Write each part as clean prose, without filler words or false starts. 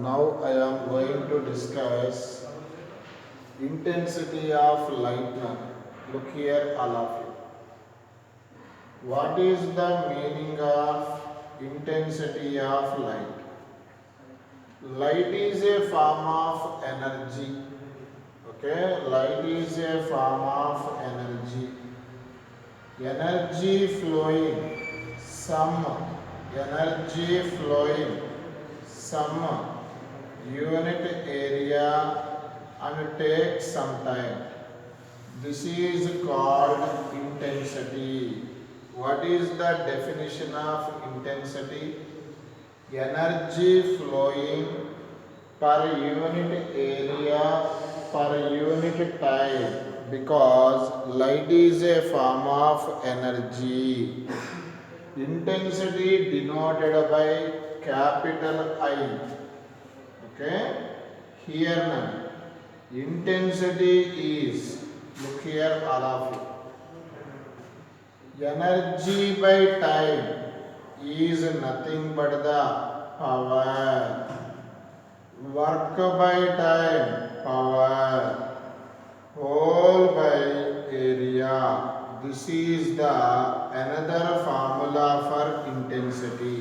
Now I am going to discuss intensity of light. Look here, all of you. What is the meaning of intensity of light? Light is a form of energy. Okay, light is a form of energy. Energy flowing, some energy flowing, some unit area and take some time. This is called intensity. What is the definition of intensity? Energy flowing per unit area per unit time, because light is a form of energy. Intensity denoted by capital I. Okay, here now intensity is, look here all of you, energy by time is nothing but the power. Work by time, power. Whole by area. This is the another formula for intensity.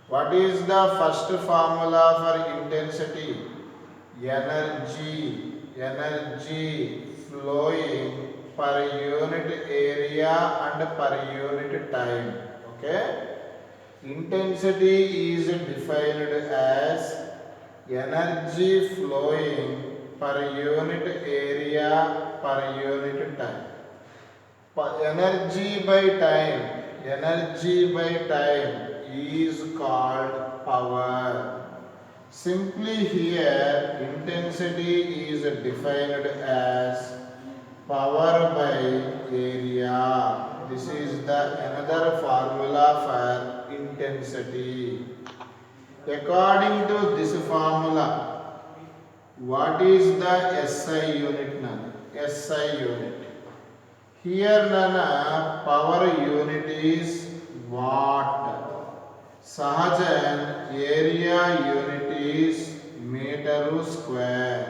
What is the first formula for intensity? Energy flowing per unit area and per unit time. Okay? Intensity is defined as energy flowing per unit area per unit time. Energy by time is called power. Simply here, intensity is defined as power by area. This is the another formula for intensity. According to this formula, what is the SI unit now? SI unit. Here nana power unit is watt. Sahajan area unit is meter square.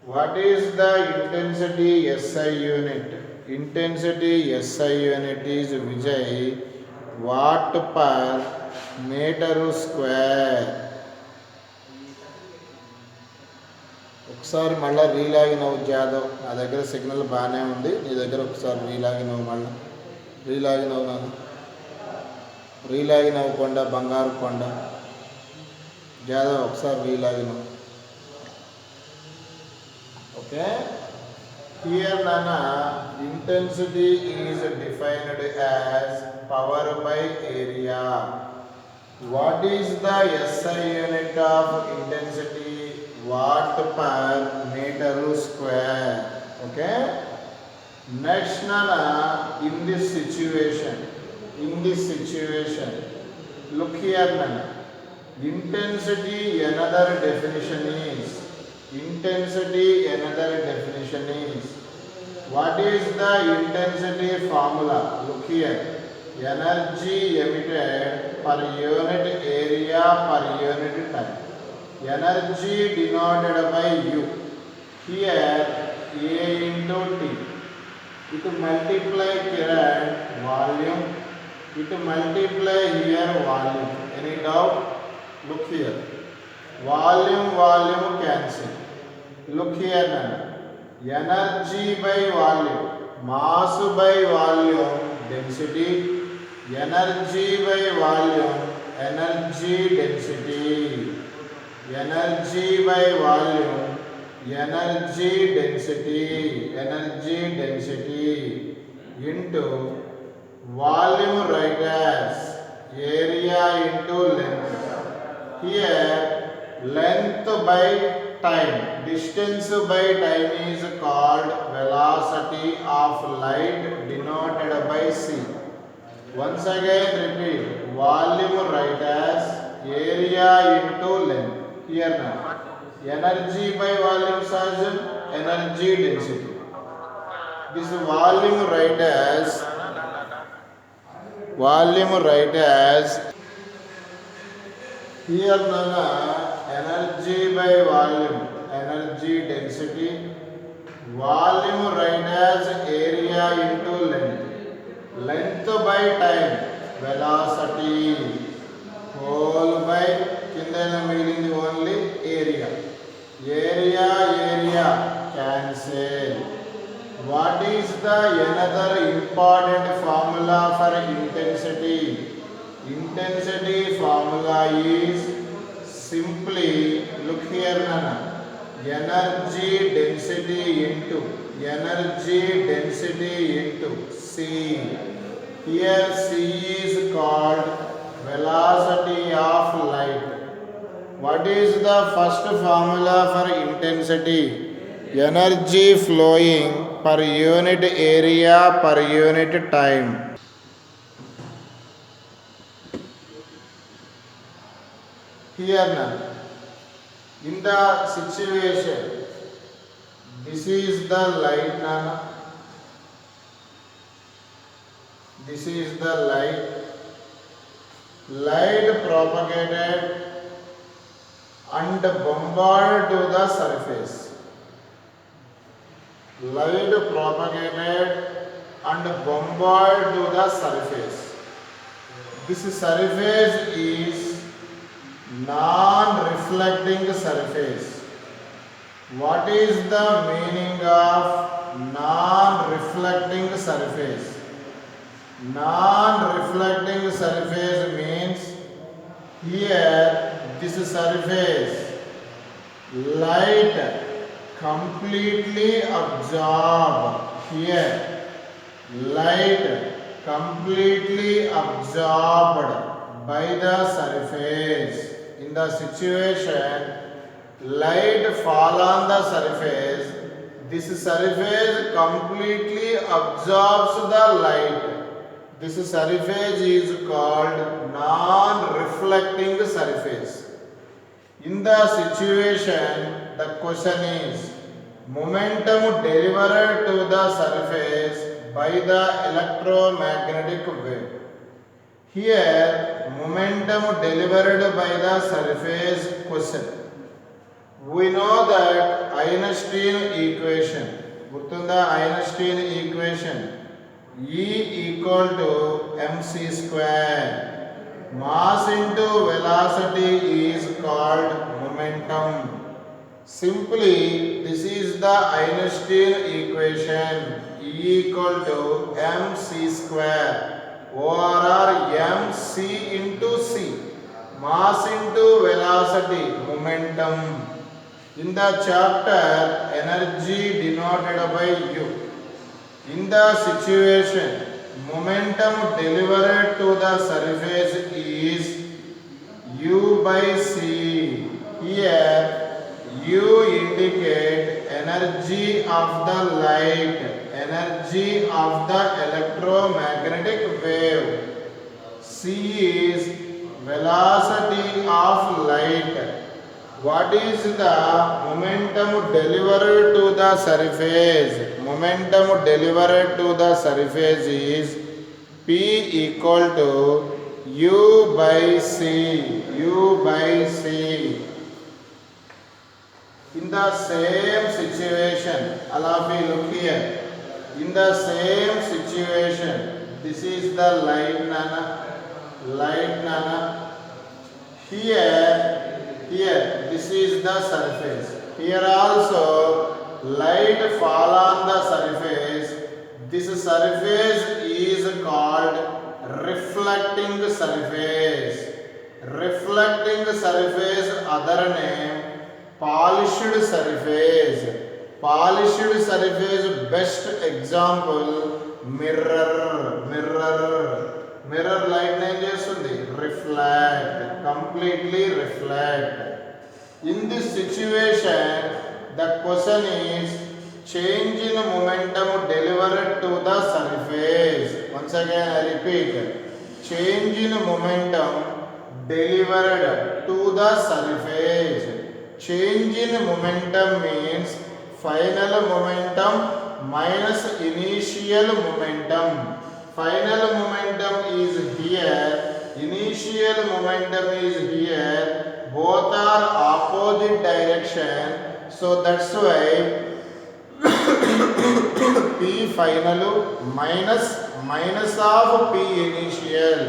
What is the intensity SI unit? Intensity SI unit is Vijay watt per meter square. ఒకసారి మళ్ళీ relogin అవ్వు జాదవ్. నా దగ్గర signal బాగానే ఉంది, నీ దగ్గర ఒకసారి రీలాగిన్ అవ్వు. మళ్ళీ రీలాగిన్ అవ్వు. నాన్న రీలాగిన్ అవ్వకుండా బంగారు కొండ జాదవ్ ఒకసారి రీలాగిన్ అవ్వు. ఓకే, హియర్ నాన్న intensity is defined as power by area. What is the SI unit of intensity? Watt per meter square. Okay, next nana in this situation look here nana, intensity another definition is what is the intensity formula? Look here, energy emitted per unit area per unit time. Energy denoted by U. Here A into T. It multiply current volume. It multiply here volume. Any doubt? Look here. Volume cancel. Look here now. Energy by volume. Mass by volume. Density. Energy by volume. Energy density. Energy by volume, energy density into volume right as area into length. Here length by time, distance by time is called velocity of light denoted by C. Once again repeat, volume right as area into length. Here now, energy by volume is energy density. This volume right as Here Nana, energy by volume, energy density, volume write as area into length, length by time, velocity, whole by kindana meaning only area, area cancel. What is the another important formula for intensity? Intensity formula is simply, look here Nana, energy density into C. Here C is called velocity of light. What is the first formula for intensity? Energy flowing per unit area per unit time. Here now, in the situation, this is the light Nana. This is the light. Light propagated and bombarded to the surface. Light propagated and bombarded to the surface. This surface is non-reflecting surface. What is the meaning of non-reflecting surface? Non-reflecting surface means here this surface light completely absorbed. Here light completely absorbed by the surface. In the situation, light fall on the surface. This surface completely absorbs the light. This surface is called non-reflecting surface. In the situation, the question is momentum delivered to the surface by the electromagnetic wave. Here, momentum delivered by the surface question. We know that Einstein equation. Guttunda Einstein equation. E equal to mc square. Mass into velocity is called momentum. Simply, this is the Einstein equation. E equal to mc square over mc into c. Mass into velocity, momentum. In the chapter, energy denoted by U. In the situation, momentum delivered to the surface is U by C. Here, U indicate energy of the light, energy of the electromagnetic wave. C is velocity of light. What is the momentum delivered to the surface? Momentum delivered to the surface is P equal to U by C. U by C. In the same situation, all of you look here. In the same situation, this is the light Nana. Light Nana. Here, this is the surface. Here also, light fall on the surface. This surface is called reflecting surface. Reflecting surface, other name, polished surface. Polished surface, best example, mirror. Mirror light name చేస్తుంది reflect, completely reflect. In this situation, the question is change in momentum delivered to the surface. Once again I repeat, change in momentum delivered to the surface. Change in momentum means final momentum minus initial momentum. Final momentum is here, initial initial momentum is here, both are opposite direction, so that's why P final minus of P initial.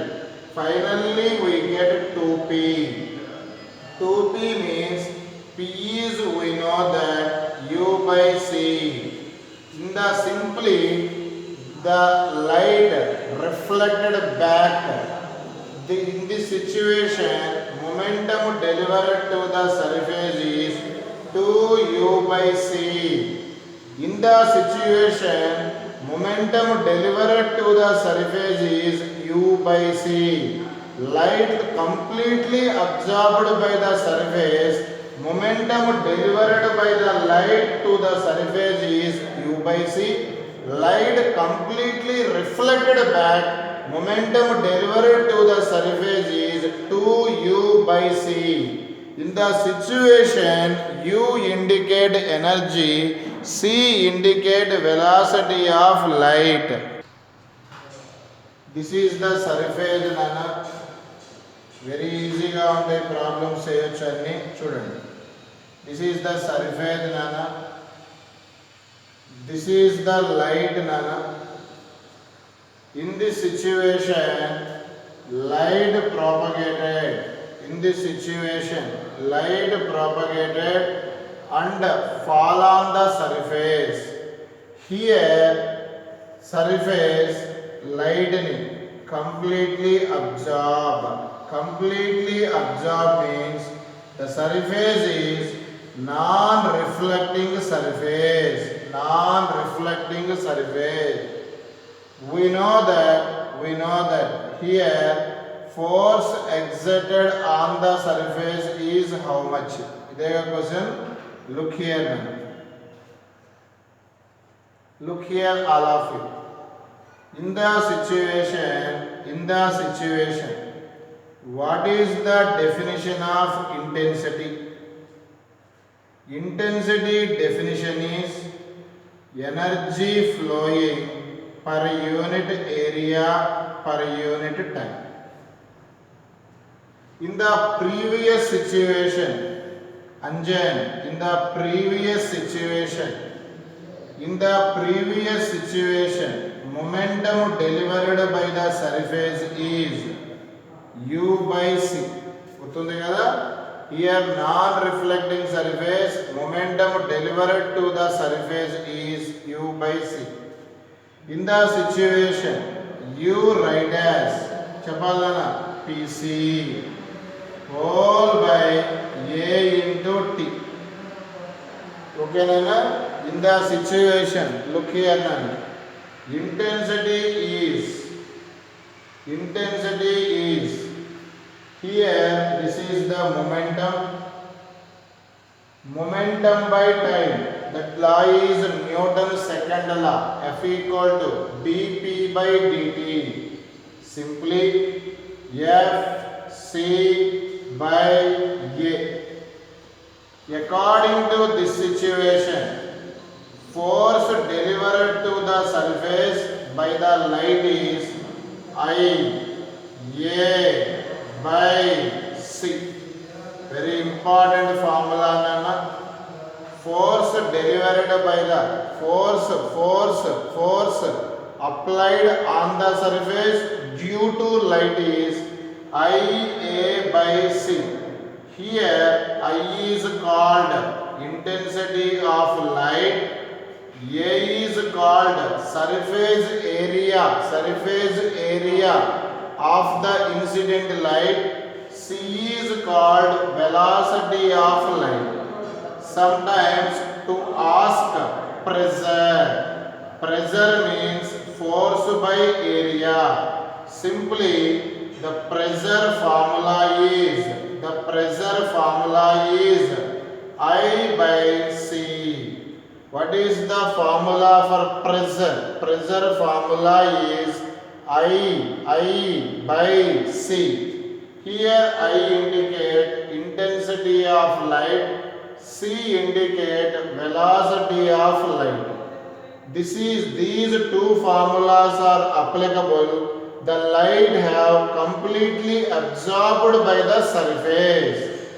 Finally we get 2P. 2P means P is, we know that U by C. In the simply the light reflected back. In this situation, momentum delivered to the surface is 2U by C. In the situation, momentum delivered to the surface is U by C. Light completely absorbed by the surface. Momentum delivered by the light to the surface is U by C. Light completely reflected back. Momentum delivered to the surface is 2U by C. In the situation, U indicate energy, C indicate velocity of light. This is the surface nana. Very easy on the problem చేయొచ్చు అన్ని చూడండి. This is the surface nana. This is the light nana. In this situation, light propagated. In this situation, light propagated and fall on the surface. Here, surface lightning completely absorb. Completely absorb means the surface is non-reflecting surface. Non-reflecting surface. We know that here force exerted on the surface is how much? This is a question. Look here now. Look here all of you. In the situation, what is the definition of intensity? Intensity definition is energy flowing per unit area per unit time. In the previous situation, Anjan, in the previous situation, momentum delivered by the surface is U by C. గుర్తుంది కదా? Here non-reflecting surface, momentum delivered to the surface is U by C. In the situation, U write as చెప్పాలనా PC whole by A into T. Okay nana? In the situation, look here nana. Intensity is here, this is the momentum by time. That law is Newton's second law, F equal to dP by dt. Simply F C by A. According to this situation, force delivered to the surface by the light is I A by C. Very important formula nana. Force delivered by the force applied on the surface due to light is IA by C. Here I is called intensity of light, A is called surface area of the incident light, C is called velocity of light. Sometimes to ask pressure means force by area. Simply the pressure formula is I by C. What is the formula for pressure? Pressure formula is I by C. Here I indicate intensity of light, C indicate velocity of light. These two formulas are applicable the light have completely absorbed by the surface.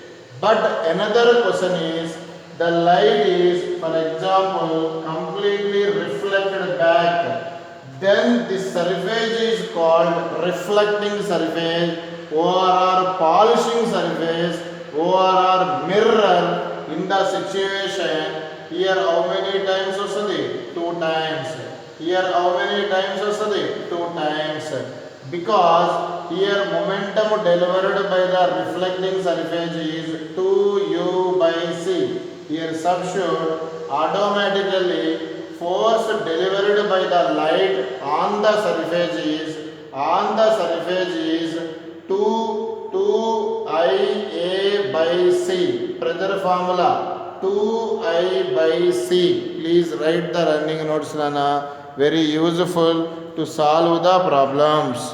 But another question is, the light is, for example, completely reflected back. Then this surface is called reflecting surface or polishing surface or mirror. In the situation, here how many times vastadi? 2 times. Here how many times vastadi? 2 times. Because here momentum delivered by the reflecting surface is 2u by c. Here substitute, automatically force delivered by the light on the surface is 2ia by c. Pressure formula 2I by c. Please write the running notes, Nana. Very useful to solve the problems.